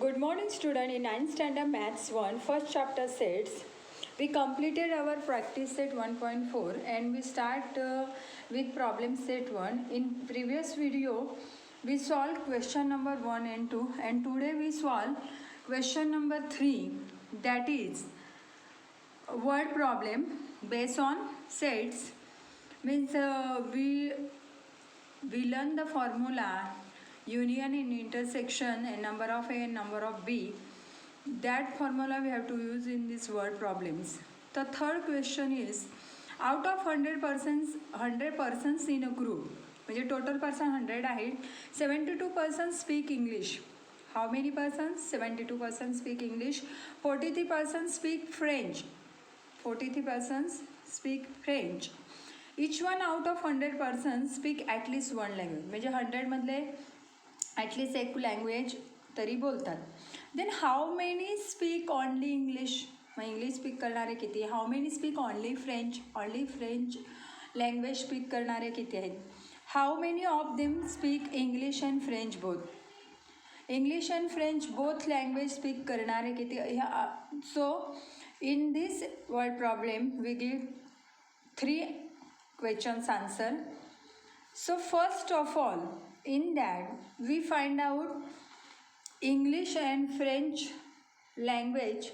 Good morning student. In 9th standard maths 1 first chapter sets we completed our practice set 1.4 and we start with problem set 1. In previous video we solved question number 1 and 2 and today we solve question number 3, that is word problem based on sets. Means we learn the formula union in intersection and number of A and number of B. That formula we have to use in these word problems. The third question is, out of 100 persons in a group, म्हणजे total person 100 आहेत, 72 persons speak English. How many persons? 72 persons speak English. 43 persons speak French. 43 persons speak French. Each one out of 100 persons speak at least one language. म्हणजे 100 मधले at least एक language तरी बोलतात. Then how many speak only English, मग English speak करणारे किती. How many speak only French language speak करणारे किती आहेत. How many of them speak English and French both, English and French both language speak करणारे किती. So in this word problem we give 3 questions answer. So first of all, in that we find out English and French language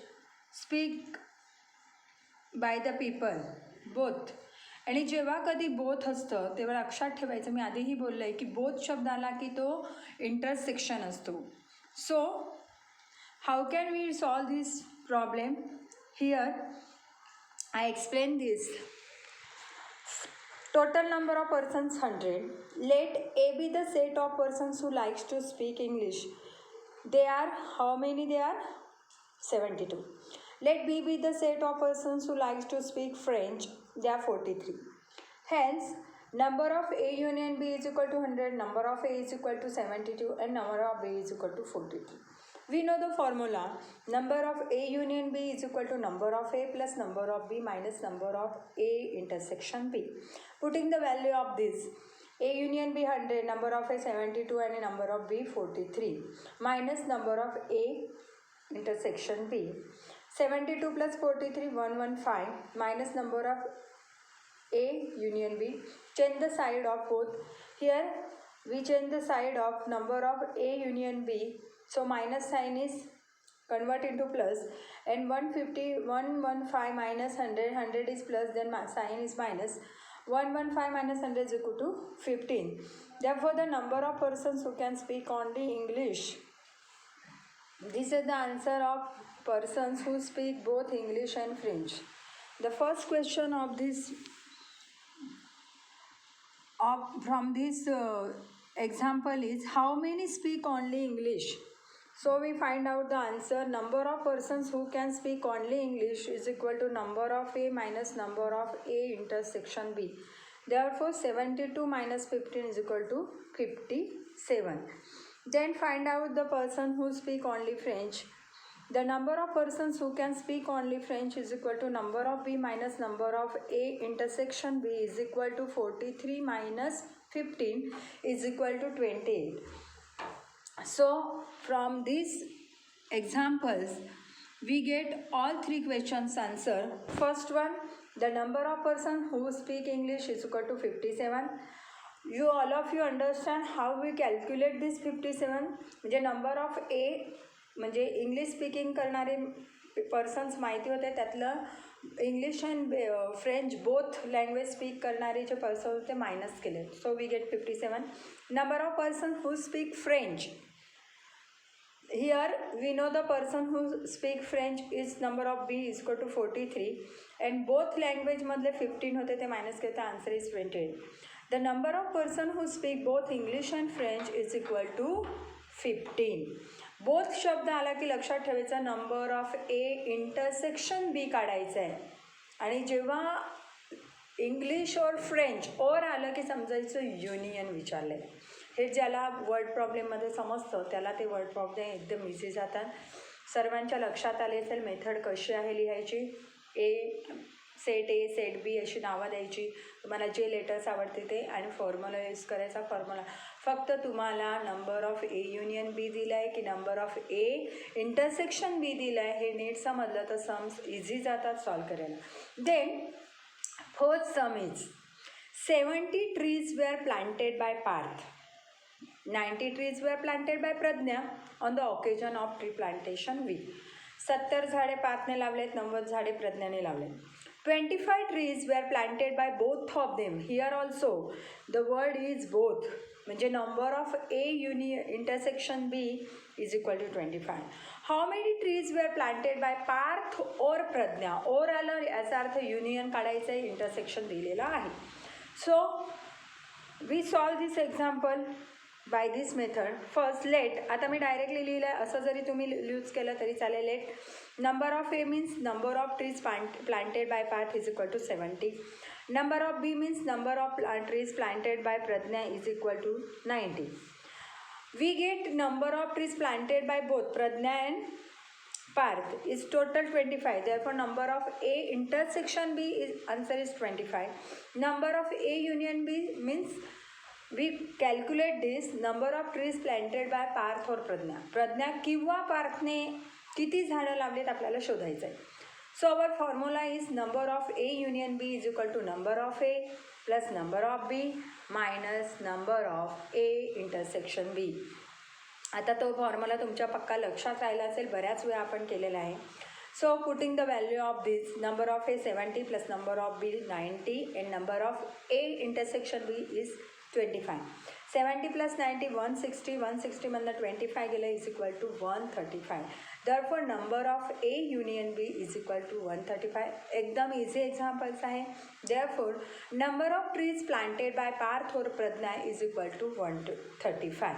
speak by the people both. आणि जेव्हा कधी both असतं तेव्हा लक्षात ठेवायचं, मी आधीही बोललं आहे की बोथ शब्द आला की तो इंटरसेक्शन असतो. So how can we solve this problem. Here I explain this. Total number of persons 100. Let A be the set of persons who likes to speak English. They are, how many they are? 72. Let B be the set of persons who likes to speak French. They are 43. Hence, number of A union B is equal to 100, number of A is equal to 72 and number of B is equal to 43. We know the formula. Number of A union B is equal to number of A plus number of B minus number of A intersection B. Putting the value of this, A union B 100, number of A 72 and number of B 43 minus number of A intersection B. 72 plus 43 115 minus number of A union B. Change the side of both. Here we change the side of number of A union B. So minus sign is convert into plus, and 115 minus 100 is plus, then sign is minus. 115 minus 100 is equal to 15. Therefore the number of persons who can speak only English. This is the answer of persons who speak both English and French. The first question of this from this example is, how many speak only English. So we find out the answer. Number of persons who can speak only English is equal to number of A minus number of A intersection B. Therefore 72 minus 15 is equal to 57. Then find out the person who speak only French. The number of persons who can speak only French is equal to number of B minus number of A intersection B is equal to 43 minus 15 is equal to 28. So from these examples we get all 3 questions answer. First one, the number of persons who speak English is equal to 57. You all of you understand how we calculate this 57. म्हणजे number of A म्हणजे English speaking करणारे persons माहिती होते, त्यातलं English and French both language speak करणारे जे person होते minus केले. So we get 57. Number of person who speak French, here we know the person who speak French is number of B is equal to 43 and both language मधले 15 होते ते minus केले, answer is 28. The number of person who speak both English and French is equal to 15. Both शब्द आला की लक्षात ठेवायचा number of A intersection बी काढायचं आहे. आणि जेव्हा इंग्लिश और फ्रेंच और आलं की समजायचं युनियन विचारलं आहे. हे ज्याला वर्ड प्रॉब्लेममध्ये समजतं त्याला ते वर्ड प्रॉब्लेम एकदम इझी जातात. सर्वांच्या लक्षात आले असेल मेथड कशी आहे लिहायची. ए सेट ए सेट बी अशी नावं द्यायची, तुम्हाला जे लेटर्स आवडते ते, आणि फॉर्म्युला यूज करायचा. फॉर्म्युला फक्त तुम्हाला number of A union B दिला आहे की number of A intersection B दिला आहे हे नीट समजलं तर सम्स इझी जातात सॉल्व करायला. Then fourth sum is 70 trees were planted by Parth. 90 trees were planted by Pradnya on the occasion of tree plantation week. 70 झाडे पार्थने लावलेत, 90 झाडे प्रज्ञाने लावलेत. 25 trees were planted by both of them. Here also the word is both, म्हणजे number of A intersection B is equal to 25. How many trees were planted by Parth or Pradnya? Or आलं याचा अर्थ union काढायचं आहे, intersection दिलेला आहे. So we solve this example by this method. First let, आता मी directly लिहिलं आहे, असं जरी तुम्ही यूज केलं तरी चालेल. Let number of A means number of trees planted by Parth is equal to 70. Number of B means number of trees planted by Pradnya is equal to 90. We get number of trees planted by both Pradnya and Parth is total 25. Therefore number of A intersection B is answer is 25. Number of A union B means we calculate this number of trees planted by Parth or Pradnya. Pradnya किंवा पार्थने किती झाडं लावलीत आपल्याला शोधायचं आहे. So our formula is number of A union B is equal to number of A plus number of B minus number of A intersection B. आता तो formula तुमच्या पक्का लक्षात राहिला असेल, बऱ्याच वेळा आपण केलेला आहे. So putting the value of this number of A 70 plus number of B 90 and number of A intersection B is 25. 70 plus 90 160, 160 मधनं 25 गेलं is equal to 135. Therefore number of A union B is equal to 135. एकदम easy examples आहे. Therefore number of trees planted by Parth or Pradnya is equal to 135.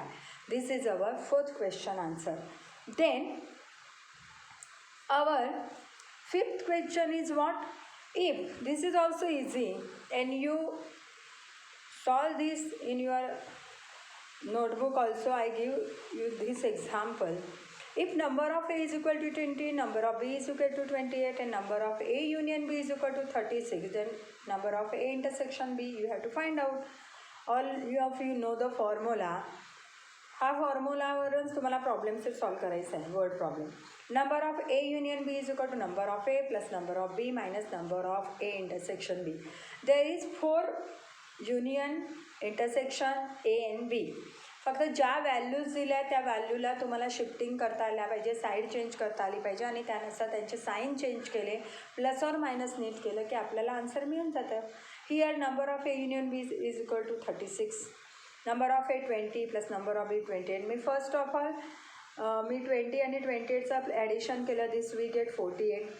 This is our fourth question answer. Then our fifth question is what? If. This is also easy and you solve this in your notebook also. I give you this example. If number of A is equal to 20, number of B is equal to 28 and number of A union B is equal to 36, then number of A intersection B you have to find out. All of you know the formula. हा फॉर्म्युलावरच तुम्हाला problems solve करायचं आहे. Word problem. Number of A union B is equal to number of A plus number of B minus number of A intersection B. There is 4 union intersection A and B. फक्त ज्या values दिल्या त्या व्हॅल्यूला तुम्हाला shifting करता आल्या पाहिजे, side change करता आली पाहिजे आणि त्यानुसार त्यांचे साईन चेंज केले, प्लस और मायनस नीट केलं की आपल्याला आन्सर मिळून जातं. Here number of A union B is equal to 36. Number of A 20 plus number of B 28. मी फर्स्ट ऑफ ऑल मी 20 आणि 28चं ॲडिशन केलं. This we get 48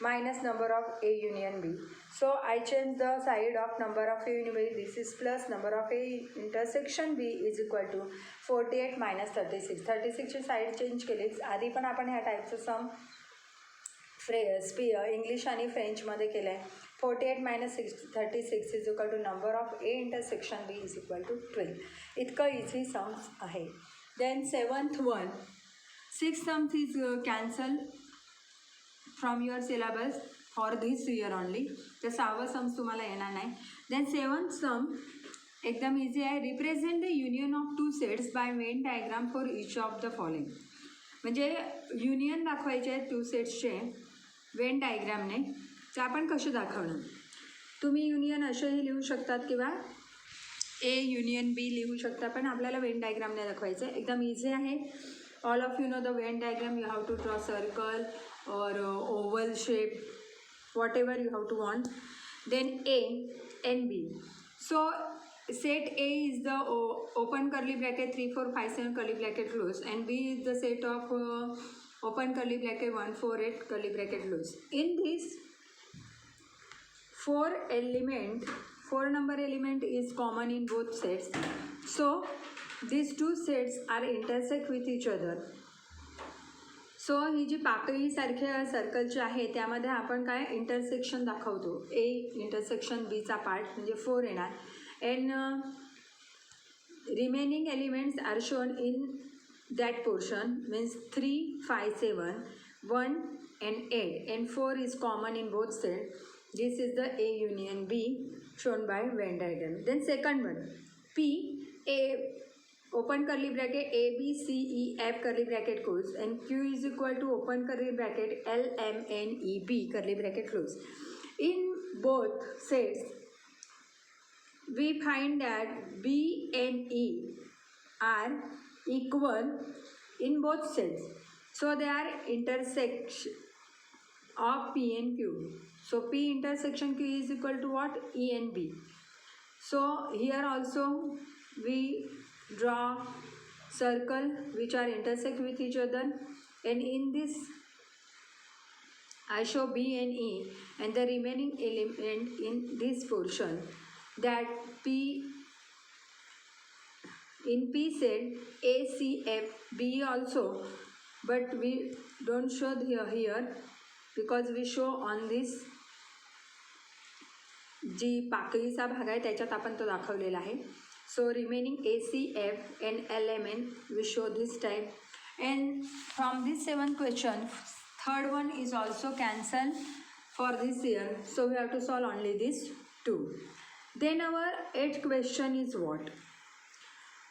minus number of A union B. So I change the side of number of A union B. This is plus number of A intersection B is equal to 48 minus 36. 36ची side change केली. आधी पण आपण ह्या टाईपचं सम English आणि फ्रेंचमध्ये केलं आहे. 48 minus 36 is equal to number of A intersection B is equal to 12. इतकं इझी सम्स आहे. Then 7th one, 6 sums is cancel from your syllabus for this year only. तर 6वं सम्स तुम्हाला येणार नाही. देन 7th सम एकदम इझी आहे. Represent the union of 2 sets by Venn diagram for each of the following. म्हणजे union दाखवायचे आहेत 2 सेट्सचे वेन डायग्रामने. ते आपण कसे दाखवणार? तुम्ही युनियन असेही लिहू शकतात किंवा ए युनियन बी लिहू शकता, पण आपल्याला वेन डायग्रामने दाखवायचं आहे. एकदम इझी आहे. All of you know the Venn diagram. You have to draw circle और oval shape, whatever you have to want. Then A and B. So set A is the open curly bracket 3 4 5 7 curly bracket close and B is the set of open curly bracket 1 4 8 curly bracket close. In this 4 number element is common in both sets. So these two sets are intersect with each other. So ही जी पाकळीसारख्या सर्कलची आहे त्यामध्ये आपण काय intersection दाखवतो. A intersection बीचा पार्ट म्हणजे 4 येणार. And remaining elements are shown in that portion, means 3 5 7 1 and 8 and 4 is common in both sets. This is the A union B shown by Venn diagram. Then second one, P A open curly bracket A B C E F curly bracket close, and Q is equal to open curly bracket L M N E B curly bracket close. In both sets, we find that B and E are equal in both sets, so they are intersection of P and Q. So P intersection Q is equal to what? E and B. So here also we draw circle which are intersect with each other, and in this I show B and E and the remaining element in this portion, that P in P set A C F B also, but we don't show here because we show on this जी पाकळीचा भाग आहे त्याच्यात आपण तो दाखवलेला आहे. So remaining A C F and L M N we show this type. And from this 7th question, third one is also cancelled for this year. So we have to solve only these two. Then our 8th question is what?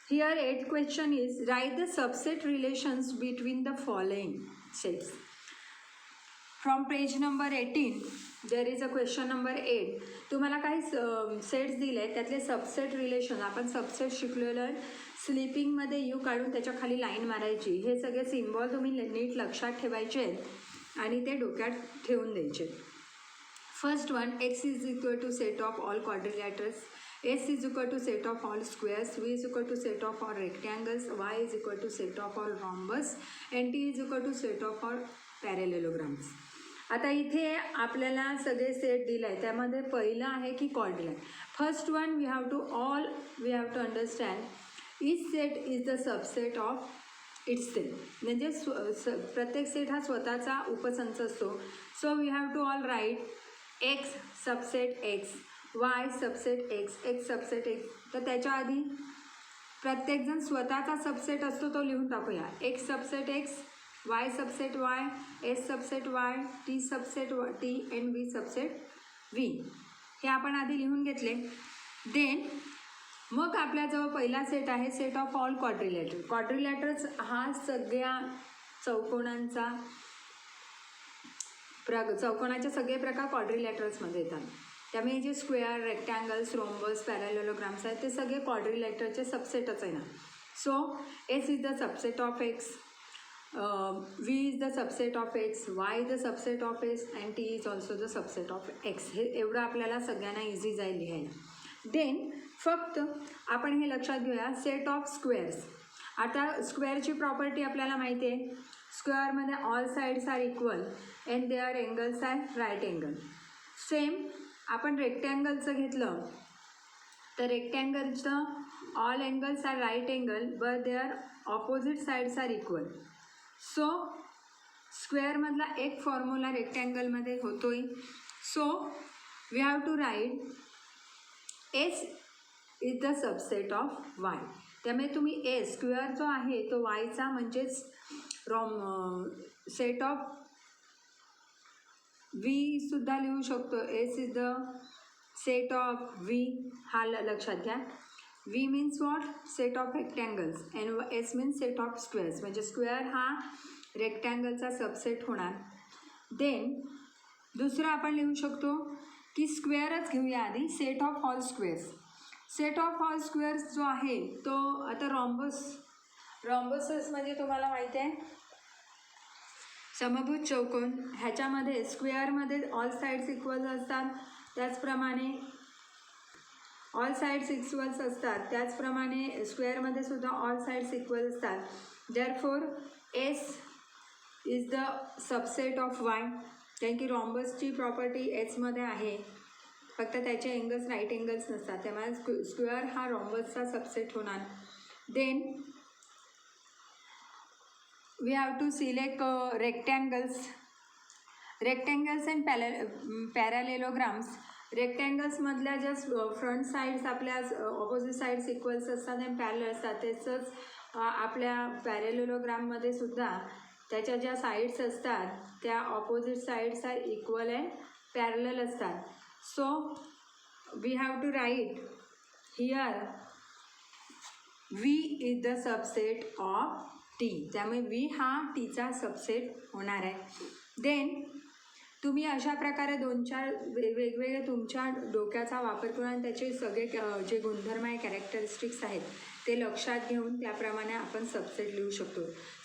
Here 8th question is write the subset relations between the following sets. From page number 18 there is a question number 8. तुम्हाला काही sets दिले त्यातले subset relation आपण subset शिकलेलो आहे. स्लिपिंगमध्ये you काढून त्याच्या खाली लाईन मारायची. हे सगळे सिम्बॉल तुम्ही नीट लक्षात ठेवायचे आणि ते डोक्यात ठेवून द्यायचे. First one, X is equal to set of all quadrilaterals, S is equal to set of all squares, V is equal to set of all rectangles, Y is equal to set of all rhombus, and T is equal to set of all parallelograms. आता इथे आपल्याला सगळे set दिले आहे. त्यामध्ये पहिलं आहे की quadrilateral. First one we have to understand each set is the subset of its set. म्हणजे प्रत्येक सेट हा स्वतःचा उपसंच असतो. So we have to all write X subset X, Y subset X, X subset X. तर त्याच्या आधी प्रत्येकजण स्वतःचा सबसेट असतो तो लिहून टाकूया. X subset x, y subset y, s subset y, t subset t and v subset v. हे आपण आधी लिहून घेतले. देन मग आपल्याजवळ पहिला सेट आहे सेट ऑफ ऑल क्वाड्रिलॅटर. क्वाड्रिलॅटर्स हा सगळ्या चौकोनाचे सगळे प्रकार क्वाड्रिलॅटर्समध्ये येतात. त्यामुळे जे स्क्वेअर, रेक्टँगल्स, रोम्बस, पॅरेलेलोग्राम्स आहेत ते सगळे क्वाड्रिलॅटरचे सबसेटच आहे ना. So S is the subset of x, v is the subset of x, y is the subset of x and t is also the subset of x. हे एवढं आपल्याला सगळ्यांना इझी जाईल लिहायला. देन फक्त आपण हे लक्षात घेऊया सेट ऑफ स्क्वेअर्स. आता स्क्वेअरची प्रॉपर्टी आपल्याला माहिती आहे. स्क्वेअरमध्ये all sides are equal and their angles are right angle. Same आपण रेक्टँगलचं घेतलं तर रेक्टँगलचं all angles are right angle but their opposite sides are equal. So स्क्वेअरमधला एक फॉर्म्युला रेक्टँगलमध्ये होतोय. So we have to write S is the subset of Y. त्यामुळे तुम्ही एस स्क्वेअर जो आहे तो वायचा म्हणजेच सेट ऑफ व्ही सुद्धा लिहू शकतो. S is the set of V हा लक्षात घ्या. V means what? Set of rectangles and S means set of squares. म्हणजे स्क्वेअर हा रेक्टँगलचा सबसेट होणार. देन दुसरं आपण लिहू शकतो की स्क्वेअरच घेऊया आधी. Set of all squares. Set of all squares जो आहे तो आता रॉम्बसेस म्हणजे तुम्हाला माहिती आहे समभुज चौकोन. ह्याच्यामध्ये स्क्वेअरमध्ये ऑल साईड्स इक्वल असतात, त्याचप्रमाणे ऑल साईड्स इक्वल्स असतात, त्याचप्रमाणे स्क्वेअरमध्ये सुद्धा ऑल साईड्स इक्वल असतात. Therefore S is the subset of Y. कारण की रॉम्बसची प्रॉपर्टी एसमध्ये आहे, फक्त त्याचे एंगल्स राईट एंगल्स नसतात. त्यामुळे स्क्वेअर हा रॉम्बसचा सबसेट होणार. Then we have to select rectangles and parallelograms. रेक्टँगल्समधल्या ज्या फ्रंट साईड्स आपल्या ऑपोजिट साईड्स इक्वल्स असतात आणि पॅरल असतात, तसंच आपल्या पॅरेलेलोग्राममध्ये सुद्धा त्याच्या ज्या साईड्स असतात त्या opposite sides are equal and parallel असतात. So we have to write here V is the subset of T. त्यामुळे V हा Tचा सबसेट होणार आहे. देन तुम्ही अशा प्रकारे 2-4 वेगवेगळे तुमच्या डोक्याचा वापर करून आणि त्याचे सगळे जे गुणधर्म आहे, कॅरेक्टरिस्टिक्स आहेत ते लक्षात घेऊन त्याप्रमाणे आपण सबसेट लिहू शकतो.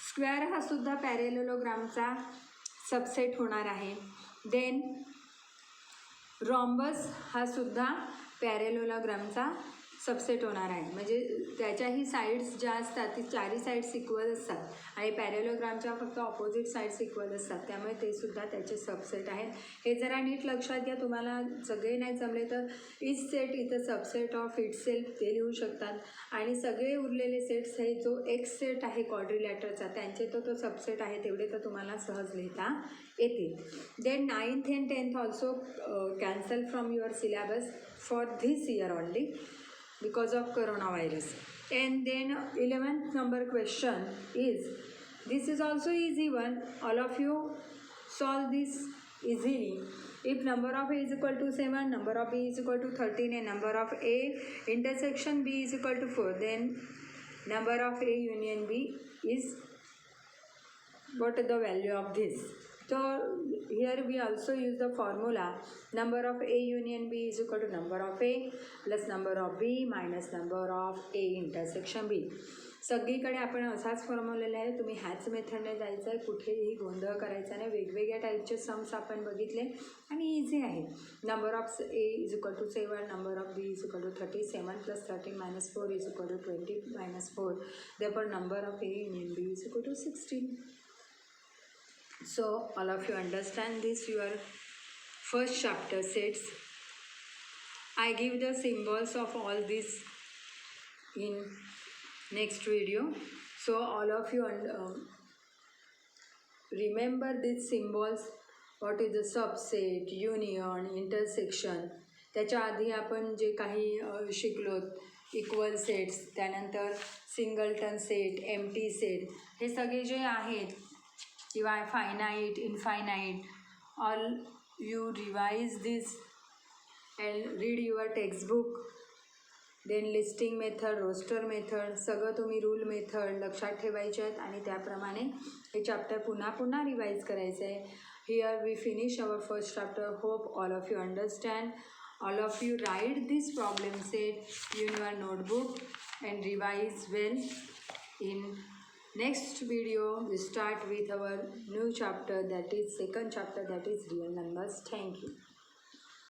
स्क्वेअर हा सुद्धा पॅरेललोग्रामचा सबसेट होणार आहे. देन रॉम्बस हा सुद्धा पॅरेललोग्रामचा सबसेट होणार आहे. म्हणजे त्याच्याही साईड्स ज्या असतात ती चारही साईड्स इक्वल असतात आणि पॅरेललोग्रामच्या फक्त ऑपोजिट साईड्स इक्वल असतात. त्यामुळे ते सुद्धा त्याचे सबसेट आहेत. हे जरा नीट लक्षात घ्या. तुम्हाला सगळे नाही जमले तर इच सेट इथं सबसेट ऑफ इट सेल्फ ते लिहू शकतात. आणि सगळे उरलेले सेट्स हे जो एक्स सेट आहे क्वाड्रिलॅटरचा त्यांचे तो सबसेट आहे तेवढे तर तुम्हाला सहज लिहिता येतील. Then 9th and 10th also cancel from your syllabus for this year only because of coronavirus. And then 11th number question is, this is also easy one, all of you solve this easily. If number of A is equal to 7, number of B is equal to 13 and number of A intersection B is equal to 4, then number of A union B is, what is the value of this? So here we also use the formula number of A union B is equal to number of A plus number of B minus number of A intersection B. सगळीकडे आपण असाच formula आहे. तुम्ही ह्याच मेथडने जायचं आहे. कुठेही गोंधळ करायचा नाही. वेगवेगळ्या टाईपचे सम्स आपण बघितले आणि इझी आहे. Number of A is equal to 7, number of B is equal to 30, 7 + 13 - 4 is equal to 20 - 4. Therefore number of A union B is equal to 16. So all of you understand this, your first chapter sets. I give the symbols of all this in next video. So all of you remember these symbols. What is the subset, union, intersection. त्याच्या आधी आपण जे काही शिकलो equal sets, त्यानंतर singleton set, empty set, हे सगळे जे आहेत किंवा finite, infinite, all you revise this and read your textbook. Then listing method, roster method, सगळं तुम्ही रूल मेथड लक्षात ठेवायचे आहेत आणि त्याप्रमाणे हे चॅप्टर पुन्हा पुन्हा रिवाईज करायचं आहे. Here we finish our first chapter. Hope all of you understand. All of you write this problem set in your notebook and revise well. In next video we start with our new chapter, that is second chapter, that is real numbers. Thank you.